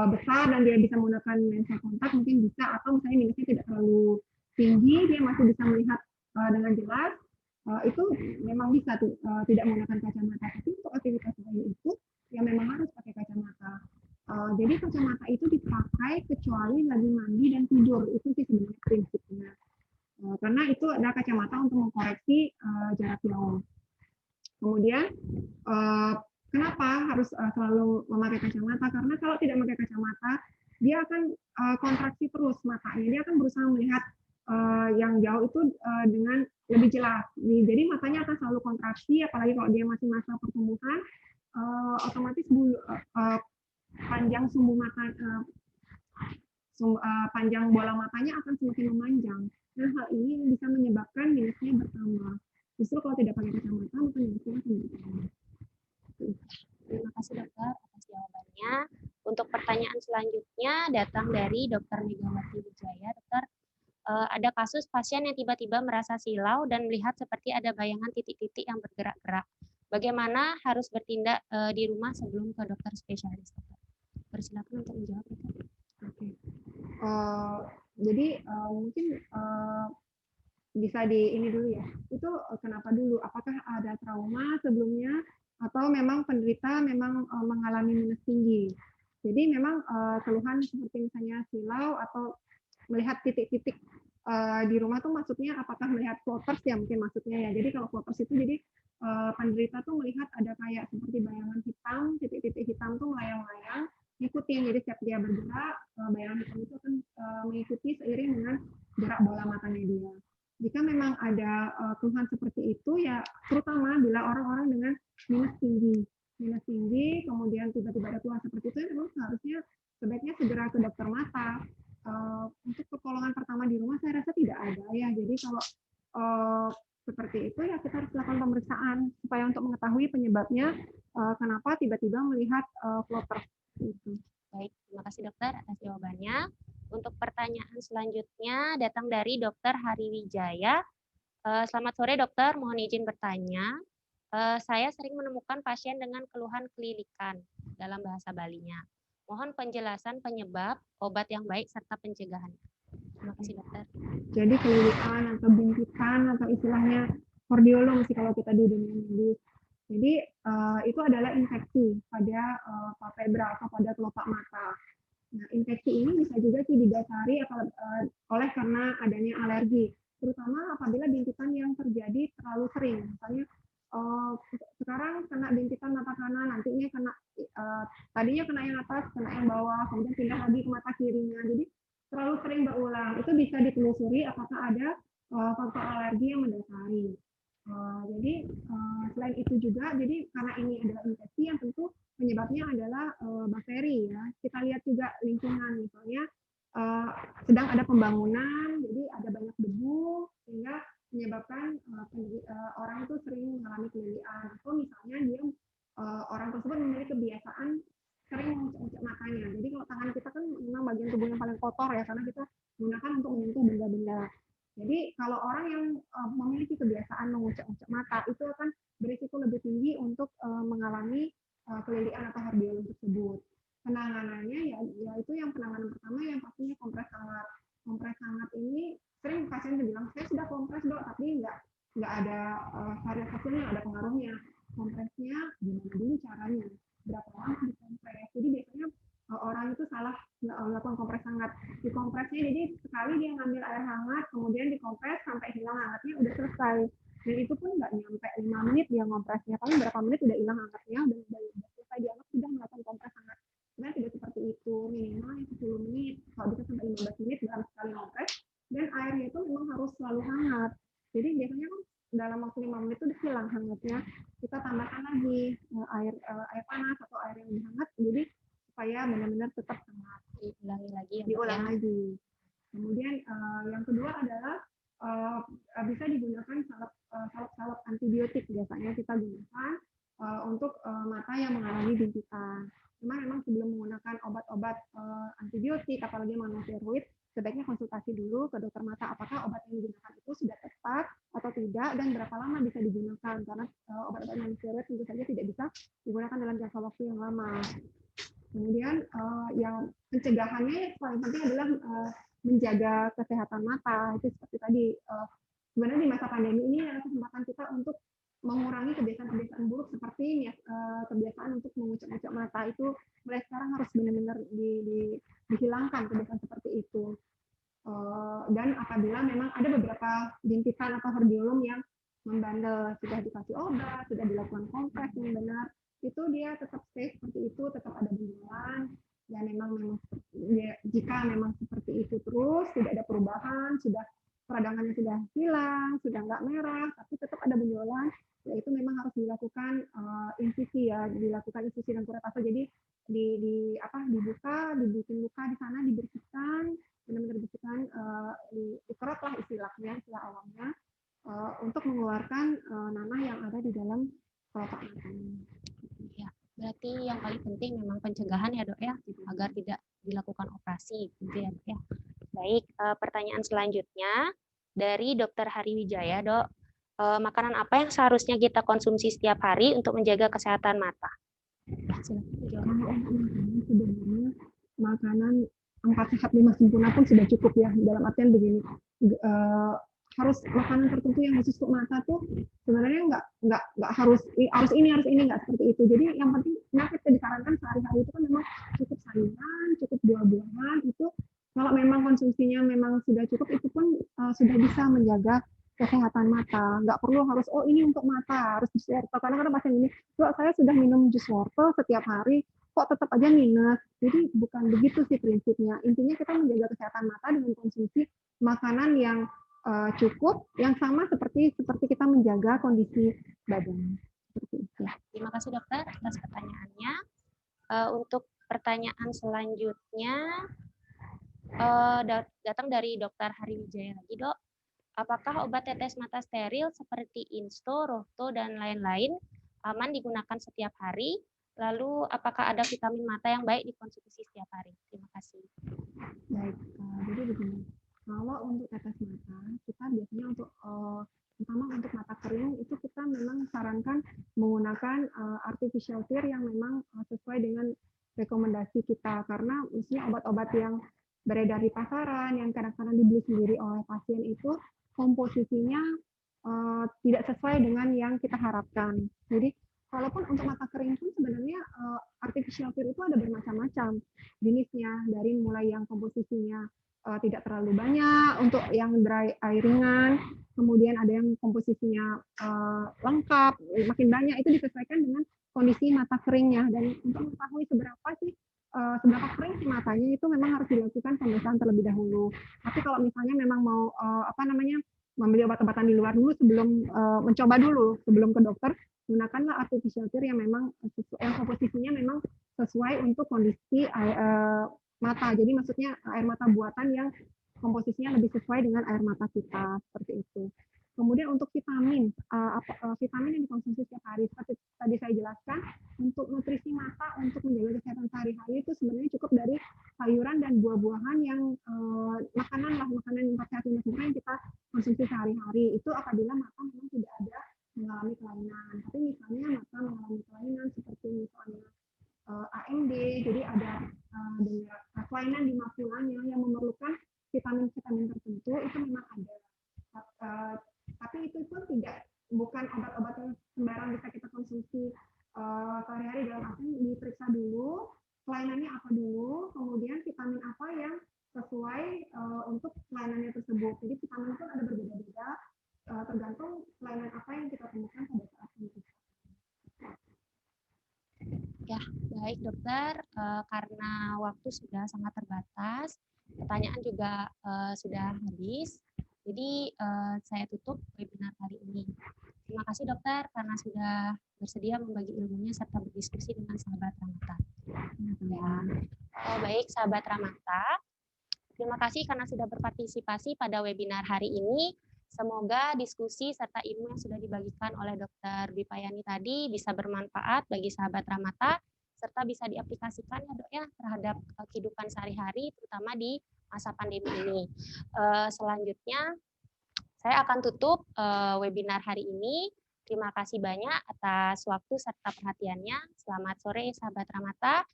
besar dan dia bisa menggunakan lensa kontak mungkin bisa, atau misalnya minusnya tidak terlalu tinggi, dia masih bisa melihat dengan jelas, itu memang bisa tidak menggunakan kacamata. Tapi untuk aktivitas lain itu ya memang harus pakai kacamata. Jadi kacamata itu dipakai kecuali lagi mandi dan tidur, itu sih sebenarnya prinsipnya. Karena itu ada kacamata untuk mengkoreksi jarak jauh. Kemudian kenapa harus selalu memakai kacamata? Karena kalau tidak memakai kacamata, dia akan kontraksi terus matanya. Dia akan berusaha melihat yang jauh itu dengan lebih jelas. Jadi matanya akan selalu kontraksi, apalagi kalau dia masih masa pertumbuhan, otomatis panjang sumbu mata, panjang bola matanya akan semakin memanjang. Nah, hal ini bisa menyebabkan minusnya bertambah. Justru kalau tidak pakai kacamata, maka minusnya akan bertambah. Terima kasih dokter atas jawabannya. Untuk pertanyaan selanjutnya datang dari Dr. Megawati Wijaya. Dokter, ada kasus pasien yang tiba-tiba merasa silau dan melihat seperti ada bayangan titik-titik yang bergerak-gerak. Bagaimana harus bertindak di rumah sebelum ke dokter spesialis? Dokter, persilakan untuk menjawab. Oke. Jadi mungkin bisa di ini dulu ya. Itu kenapa dulu? Apakah ada trauma sebelumnya atau memang penderita memang mengalami minus tinggi? Jadi memang keluhan seperti misalnya silau atau melihat titik-titik di rumah tuh maksudnya apakah melihat floaters ya mungkin maksudnya ya. Jadi kalau floaters itu jadi penderita tuh melihat ada kayak seperti bayangan hitam, titik-titik hitam tuh melayang-layang, ngikutin. Jadi setiap dia bergerak, bayangan hitam itu akan mengikuti seiring dengan gerak bola matanya dia. Jika memang ada keluhan seperti itu ya terutama bila orang-orang dengan minus tinggi, kemudian tiba-tiba ada keluhan seperti itu, memang seharusnya sebaiknya segera ke dokter mata. Untuk pertolongan pertama di rumah saya rasa tidak ada ya. Jadi kalau seperti itu ya kita harus lakukan pemeriksaan supaya untuk mengetahui penyebabnya kenapa tiba-tiba melihat floater itu. Baik, terima kasih dokter atas jawabannya. Untuk pertanyaan selanjutnya datang dari Dr. Hari Wijaya. Selamat sore dokter, mohon izin bertanya. Saya sering menemukan pasien dengan keluhan kelilikan dalam bahasa Balinya. Mohon penjelasan penyebab, obat yang baik, serta pencegahan. Terima kasih dokter. Jadi kelilikan atau bintitan atau istilahnya kordiolum sih kalau kita di dunia medis. Jadi itu adalah infeksi pada palpebra atau pada kelopak mata. Nah, infeksi ini bisa juga sih didasari oleh karena adanya alergi, terutama apabila bintitan yang terjadi terlalu sering. Misalnya sekarang kena bintitan mata kanan, nantinya kena tadinya kena yang atas, kena yang bawah, kemudian pindah lagi ke mata kirinya. Jadi terlalu sering berulang. Itu bisa ditelusuri apakah ada faktor alergi yang mendasari. Jadi selain itu juga, jadi karena ini adalah infeksi yang tentu penyebabnya adalah bakteri ya. Kita lihat juga lingkungan, misalnya sedang ada pembangunan, jadi ada banyak debu sehingga menyebabkan orang itu sering mengalami kelilian. Atau misalnya dia orang tersebut memiliki kebiasaan sering mengucek matanya. Jadi kalau tangan kita kan memang bagian tubuh yang paling kotor ya, karena kita gunakan untuk menyentuh benda-benda. Jadi kalau orang yang memiliki kebiasaan mengucek-ucek mata itu akan berisiko lebih tinggi untuk mengalami kelilian atau hardiolum tersebut. Penanganannya ya itu yang penanganan pertama yang pastinya kompres hangat. Kompres hangat ini sering pasien bilang saya sudah kompres dok, tapi nggak ada varian hasilnya, ada pengaruhnya. Kompresnya gimana dulu caranya? Berapa lama dikompres? Jadi biasanya orang itu salah melakukan kompres hangat. Di kompresnya jadi sekali dia ngambil air hangat, kemudian dikompres sampai hilang hangatnya udah selesai. Dan itu pun nggak nyampe 5 menit dia ngompresnya, paling berapa menit udah hilang hangatnya, dan udah selesai dianggap sudah melakukan kompres hangat. Sebenarnya tidak seperti itu, minimal 10 menit, kalau bisa sampai 15 menit dalam sekali ngompres, dan airnya itu memang harus selalu hangat. Jadi biasanya kan dalam waktu 5 menit itu udah hilang hangatnya, kita tambahkan lagi air panas atau air yang lebih hangat, jadi supaya benar-benar tetap hangat. Diulangi lagi ya, Dok, Diulang ya. lagi. Kemudian yang kedua adalah bisa digunakan salep antibiotik, biasanya kita gunakan untuk mata yang mengalami bintitan. Cuma memang sebelum menggunakan obat-obat antibiotik, apalagi monosteroid, sebaiknya konsultasi dulu ke dokter mata apakah obat yang digunakan itu sudah tepat atau tidak dan berapa lama bisa digunakan, karena obat-obat monosteroid tentu saja tidak bisa digunakan dalam jangka waktu yang lama. Kemudian yang pencegahannya paling penting adalah menjaga kesehatan mata. Itu seperti tadi, sebenarnya di masa pandemi ini adalah kesempatan kita untuk mengurangi kebiasaan-kebiasaan buruk seperti kebiasaan untuk mengucek-ucek mata. Itu mulai sekarang harus benar-benar dihilangkan kebiasaan seperti itu. Dan apabila memang ada beberapa bintitan atau herdiolum yang membandel, sudah dikasih obat, sudah dilakukan kompres yang benar, itu dia tetap safe seperti itu, tetap ada benjolan, dan memang jika memang seperti itu terus, tidak ada perubahan, sudah peradangannya sudah hilang, sudah nggak merah, tapi tetap ada benjolan, ya itu memang harus dilakukan insisi ya, dilakukan insisi dan kuretase. Jadi dibuka, dibikin luka di sana, dibersihkan, benar-benar bersihkan, dikerot lah istilah awamnya, untuk mengeluarkan nanah yang ada di dalam kelopak matanya. Ya, berarti yang paling penting memang pencegahan ya, Dok, ya, agar tidak dilakukan operasi gitu ya, Dok, ya. Baik, pertanyaan selanjutnya dari Dr. Hariwijaya, Dok. Makanan apa yang seharusnya kita konsumsi setiap hari untuk menjaga kesehatan mata? Sebenarnya makanan 4 sehat 5 sempurna pun sudah cukup ya, dalam artian begini, harus makanan tertentu yang khusus untuk mata tuh sebenarnya nggak harus ini nggak seperti itu. Jadi yang penting kita disarankan sehari-hari itu kan memang cukup sayuran, cukup buah-buahan, itu kalau memang konsumsinya memang sudah cukup, itu pun sudah bisa menjaga kesehatan mata. Nggak perlu harus ini untuk mata harus jus wortel, karena kadang pasien ini, Dok, saya sudah minum jus wortel setiap hari kok tetap aja minus. Jadi bukan begitu sih prinsipnya. Intinya kita menjaga kesehatan mata dengan konsumsi makanan yang cukup, yang sama seperti kita menjaga kondisi badan. Seperti itu. Terima kasih, Dokter, atas pertanyaannya. Untuk pertanyaan selanjutnya datang dari Dr. Hariwijaya lagi, Dok. Apakah obat tetes mata steril seperti Insto, Rohto, dan lain-lain aman digunakan setiap hari? Lalu apakah ada vitamin mata yang baik dikonsumsi setiap hari? Terima kasih. Baik, jadi begini. Kalau untuk tetes mata, kita biasanya untuk terutama untuk mata kering itu kita memang sarankan menggunakan artificial tear yang memang sesuai dengan rekomendasi kita, karena misalnya obat-obat yang beredar di pasaran yang kadang-kadang dibeli sendiri oleh pasien itu komposisinya tidak sesuai dengan yang kita harapkan. Jadi kalaupun untuk mata kering pun sebenarnya artificial tear itu ada bermacam-macam jenisnya, dari mulai yang komposisinya tidak terlalu banyak untuk yang dry air ringan, kemudian ada yang komposisinya lengkap, makin banyak, itu disesuaikan dengan kondisi mata keringnya. Dan untuk mengetahui seberapa kering si matanya itu memang harus dilakukan pemeriksaan terlebih dahulu. Tapi kalau misalnya memang mau membeli obat-obatan di luar dulu sebelum mencoba dulu, sebelum ke dokter, gunakanlah artificial tear yang memang yang komposisinya memang sesuai untuk kondisi mata. Jadi maksudnya air mata buatan yang komposisinya lebih sesuai dengan air mata kita, seperti itu. Kemudian untuk vitamin, vitamin yang dikonsumsi setiap hari, seperti tadi saya jelaskan, untuk nutrisi mata, untuk menjaga kesehatan sehari-hari itu sebenarnya cukup dari sayuran dan buah-buahan yang makanan 4 sehat 5 sempurna yang kita konsumsi sehari-hari. Itu apabila mata memang tidak ada mengalami kelainan. Tapi misalnya mata mengalami kelainan seperti misalnya AMD, jadi ada kelainan di makulanya yang memerlukan vitamin-vitamin tertentu, itu memang ada. Tapi itu pun bukan obat-obat yang sembarang bisa kita konsumsi sehari-hari, dalam arti diperiksa dulu kelainannya apa dulu, kemudian vitamin apa yang sesuai untuk kelainannya tersebut. Jadi vitamin pun ada berbeda-beda tergantung kelainan apa yang kita temukan pada saat itu. Ya, baik dokter, karena waktu sudah sangat terbatas, pertanyaan juga sudah habis, jadi saya tutup webinar kali ini. kasih dokter karena sudah bersedia membagi ilmunya serta berdiskusi dengan sahabat Ramata. Ya. Baik, sahabat Ramata. Terima kasih karena sudah berpartisipasi pada webinar hari ini. Semoga diskusi serta ilmu yang sudah dibagikan oleh Dr. Dwipayani tadi bisa bermanfaat bagi sahabat Ramata, serta bisa diaplikasikan ya dok ya terhadap kehidupan sehari-hari, terutama di masa pandemi ini. Selanjutnya, saya akan tutup webinar hari ini. Terima kasih banyak atas waktu serta perhatiannya. Selamat sore sahabat Ramata,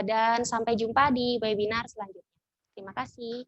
dan sampai jumpa di webinar selanjutnya. Terima kasih.